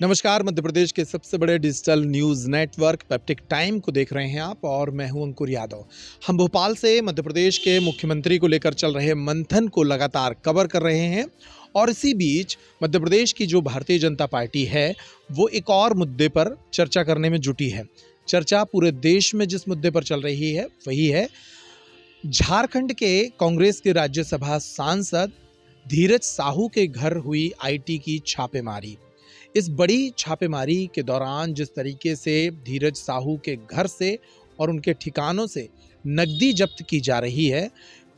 नमस्कार। मध्य प्रदेश के सबसे बड़े digital news network peptic time को देख रहे हैं आप और मैं हूं अंकुर यादव। हम भोपाल से मध्य प्रदेश के मुख्यमंत्री को लेकर चल रहे मंथन को लगातार कवर कर रहे हैं और इसी बीच मध्य प्रदेश की जो भारतीय जनता पार्टी है वो एक और मुद्दे पर चर्चा करने में जुटी है। चर्चा पूरे देश में जिस मुद्दे पर चल रही है वही है झारखंड के कांग्रेस के राज्यसभा सांसद धीरज साहू के घर हुई आईटी की छापेमारी। इस बड़ी छापेमारी के दौरान जिस तरीके से धीरज साहू के घर से और उनके ठिकानों से नकदी जब्त की जा रही है,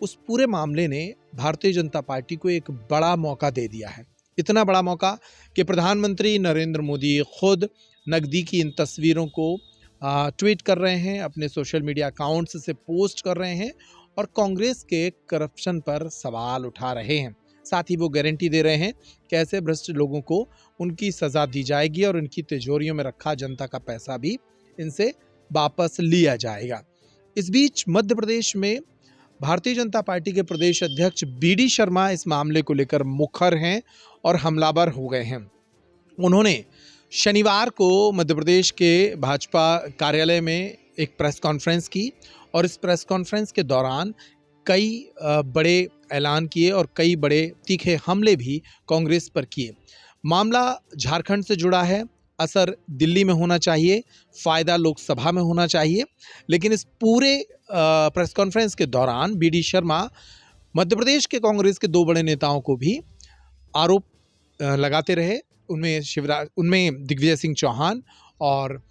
उस पूरे मामले ने भारतीय जनता पार्टी को एक बड़ा मौका दे दिया है। इतना बड़ा मौका कि प्रधानमंत्री नरेंद्र मोदी खुद नकदी की इन तस्वीरों को ट्वीट कर रहे हैं, अपने सोशल मीडिया अकाउंट्स से पोस्ट कर रहे हैं और कांग्रेस के करप्शन पर सवाल उठा रहे हैं। साथ ही वो गारंटी दे रहे हैं कि ऐसे भ्रष्ट लोगों को उनकी सजा दी जाएगी और उनकी तिजोरियों में रखा जनता का पैसा भी इनसे वापस लिया जाएगा। इस बीच मध्य प्रदेश में भारतीय जनता पार्टी के प्रदेश अध्यक्ष बीडी शर्मा इस मामले को लेकर मुखर हैं और हमलावर हो गए हैं। उन्होंने शनिवार को मध्य प्रदेश के भाजपा कार्यालय में एक प्रेस कॉन्फ्रेंस की और इस प्रेस कॉन्फ्रेंस के दौरान कई बड़े ऐलान किए और कई बड़े तीखे हमले भी कांग्रेस पर किए। मामला झारखंड से जुड़ा है, असर दिल्ली में होना चाहिए, फ़ायदा लोकसभा में होना चाहिए, लेकिन इस पूरे प्रेस कॉन्फ्रेंस के दौरान बीडी शर्मा मध्य प्रदेश के कांग्रेस के दो बड़े नेताओं को भी आरोप लगाते रहे। उनमें दिग्विजय सिंह चौहान और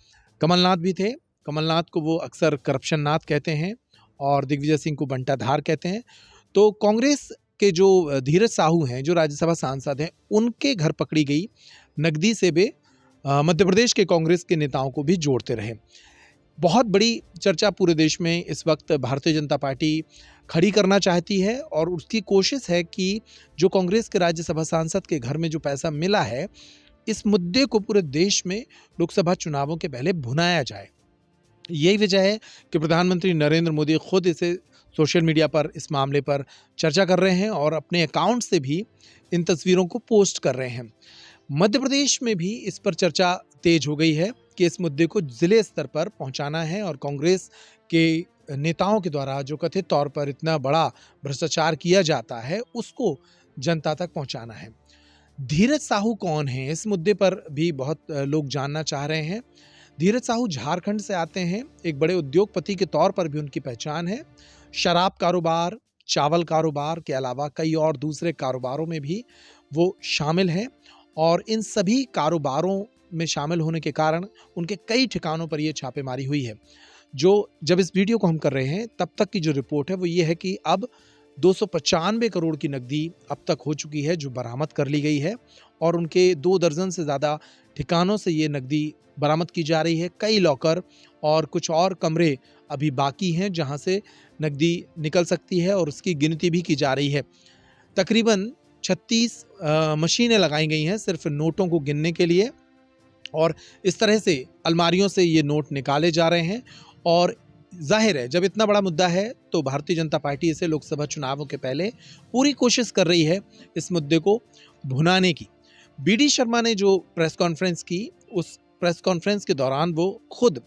कमलनाथ भी थे। कमलनाथ को वो अक्सर करप्शन नाथ कहते हैं और दिग्विजय सिंह को बंटाधार कहते हैं। तो कांग्रेस के जो धीरज साहू हैं, जो राज्यसभा सांसद हैं, उनके घर पकड़ी गई नकदी से वे मध्य प्रदेश के कांग्रेस के नेताओं को भी जोड़ते रहे। बहुत बड़ी चर्चा पूरे देश में इस वक्त भारतीय जनता पार्टी खड़ी करना चाहती है और उसकी कोशिश है कि जो कांग्रेस के राज्यसभा सांसद के घर में जो पैसा मिला है, इस मुद्दे को पूरे देश में लोकसभा चुनावों के पहले भुनाया जाए। यही वजह है कि प्रधानमंत्री नरेंद्र मोदी खुद इसे सोशल मीडिया पर इस मामले पर चर्चा कर रहे हैं और अपने अकाउंट से भी इन तस्वीरों को पोस्ट कर रहे हैं। मध्य प्रदेश में भी इस पर चर्चा तेज हो गई है कि इस मुद्दे को जिले स्तर पर पहुंचाना है और कांग्रेस के नेताओं के द्वारा जो कथित तौर पर इतना बड़ा भ्रष्टाचार किया जाता है उसको जनता तक पहुंचाना है। धीरज साहू कौन है, इस मुद्दे पर भी बहुत लोग जानना चाह रहे हैं। धीरज साहू झारखंड से आते हैं। एक बड़े उद्योगपति के तौर पर भी उनकी पहचान है। शराब कारोबार, चावल कारोबार के अलावा कई और दूसरे कारोबारों में भी वो शामिल हैं और इन सभी कारोबारों में शामिल होने के कारण उनके कई ठिकानों पर ये छापेमारी हुई है। जब इस वीडियो को हम कर रहे हैं तब तक की जो रिपोर्ट है वो ये है कि अब 295 करोड़ की नकदी अब तक हो चुकी है जो बरामद कर ली गई है और उनके 2 दर्जन से ज़्यादा ठिकानों से ये नकदी बरामद की जा रही है। कई लॉकर और कुछ और कमरे अभी बाकी हैं जहां से नकदी निकल सकती है और उसकी गिनती भी की जा रही है। तकरीबन 36 मशीनें लगाई गई हैं सिर्फ नोटों को गिनने के लिए और इस तरह से अलमारियों से ये नोट निकाले जा रहे हैं। और जाहिर है जब इतना बड़ा मुद्दा है तो भारतीय जनता पार्टी इसे लोकसभा चुनावों के पहले पूरी कोशिश कर रही है इस मुद्दे को भुनाने की। बीडी शर्मा ने जो प्रेस कॉन्फ्रेंस की, उस प्रेस कॉन्फ्रेंस के दौरान वो खुद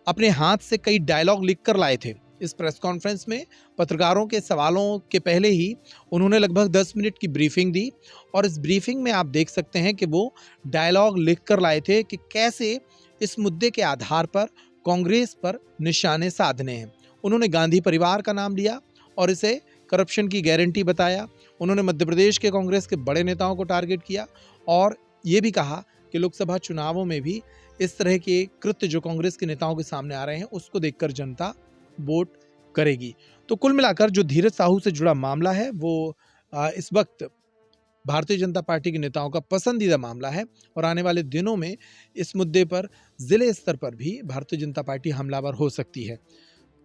अपने हाथ से कई डायलॉग लिख कर लाए थे। इस प्रेस कॉन्फ्रेंस में पत्रकारों के सवालों के पहले ही उन्होंने लगभग 10 मिनट की ब्रीफिंग दी और इस ब्रीफिंग में आप देख सकते हैं कि वो डायलॉग लिख कर लाए थे कि कैसे इस मुद्दे के आधार पर कांग्रेस पर निशाने साधने हैं। उन्होंने गांधी परिवार का नाम लिया और इसे करप्शन की गारंटी बताया। उन्होंने मध्य प्रदेश के कांग्रेस के बड़े नेताओं को टारगेट किया और ये भी कहा कि लोकसभा चुनावों में भी इस तरह के कृत्य जो कांग्रेस के नेताओं के सामने आ रहे हैं उसको देखकर जनता वोट करेगी। तो कुल मिलाकर जो धीरज साहू से जुड़ा मामला है वो इस वक्त भारतीय जनता पार्टी के नेताओं का पसंदीदा मामला है और आने वाले दिनों में इस मुद्दे पर जिले स्तर पर भी भारतीय जनता पार्टी हमलावर हो सकती है।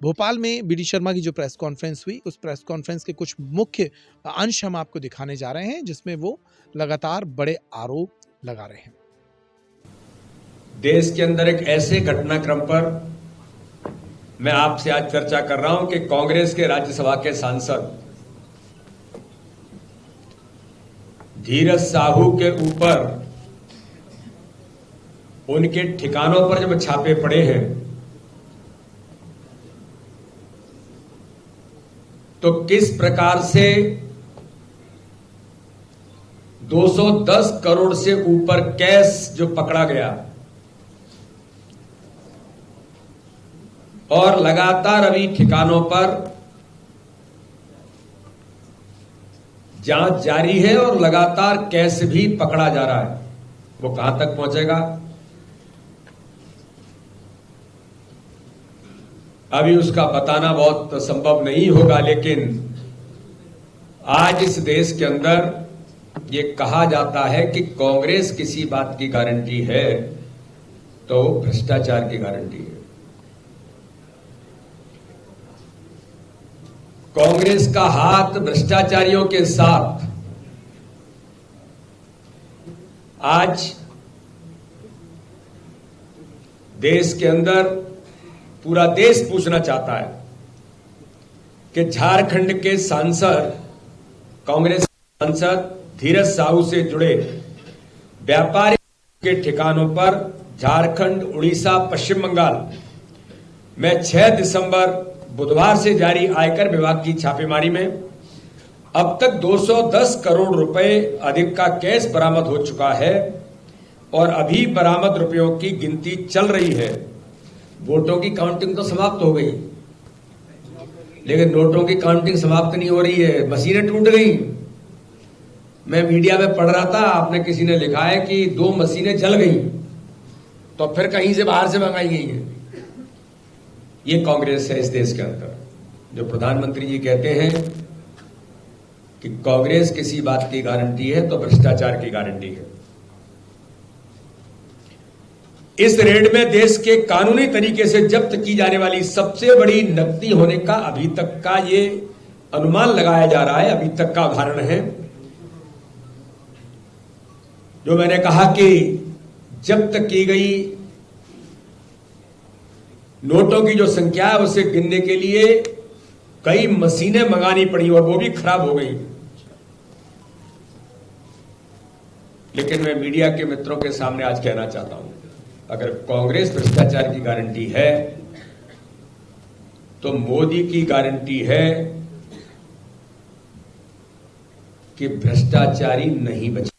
भोपाल में बीडी शर्मा की जो प्रेस कॉन्फ्रेंस हुई, उस प्रेस कॉन्फ्रेंस के कुछ मुख्य अंश हम आपको दिखाने जा रहे हैं जिसमें वो लगातार बड़े आरोप लगा रहे हैं। देश के अंदर एक ऐसे घटनाक्रम पर मैं आपसे आज चर्चा कर रहा हूं कि कांग्रेस के राज्यसभा के सांसद धीरज साहू के ऊपर उनके ठिकानों पर जब छापे पड़े हैं तो किस प्रकार से 210 करोड़ से ऊपर कैश जो पकड़ा गया और लगातार अभी ठिकानों पर जांच जारी है और लगातार कैश भी पकड़ा जा रहा है, वो कहां तक पहुंचेगा अभी उसका बताना बहुत संभव नहीं होगा। लेकिन आज इस देश के अंदर ये कहा जाता है कि कांग्रेस किसी बात की गारंटी है तो भ्रष्टाचार की गारंटी है। कांग्रेस का हाथ भ्रष्टाचारियों के साथ आज देश के अंदर पूरा देश पूछना चाहता है कि झारखंड के सांसद, कांग्रेस सांसद धीरज साहू से जुड़े व्यापारी के ठिकानों पर झारखंड, उड़ीसा, पश्चिम बंगाल में 6 दिसंबर बुधवार से जारी आयकर विभाग की छापेमारी में अब तक 210 करोड़ रुपए अधिक का कैश बरामद हो चुका है और अभी बरामद रुपयों की गिनती चल रही है। वोटों की काउंटिंग तो समाप्त हो गई, लेकिन नोटों की काउंटिंग समाप्त नहीं हो रही है, मशीनें टूट गई। मैं मीडिया में पढ़ रहा था, आपने किसी ने लिखा है कि 2 मशीनें जल गई, तो फिर कहीं से बाहर से मंगाई गई है। ये कांग्रेस है इस देश के अंदर। जो प्रधानमंत्री जी कहते हैं कि कांग्रेस किसी बात की गारंटी है तो भ्रष्टाचार की गारंटी है। इस रेड में देश के कानूनी तरीके से जब्त की जाने वाली सबसे बड़ी नकदी होने का अभी तक का ये अनुमान लगाया जा रहा है, अभी तक का उदाहरण है। जो मैंने कहा कि जब्त की गई नोटों की जो संख्या है उसे गिनने के लिए कई मशीनें मंगानी पड़ी और वो भी खराब हो गई। लेकिन मैं मीडिया के मित्रों के सामने आज कहना चाहता हूं, अगर कांग्रेस भ्रष्टाचार की गारंटी है तो मोदी की गारंटी है कि भ्रष्टाचारी नहीं बचे।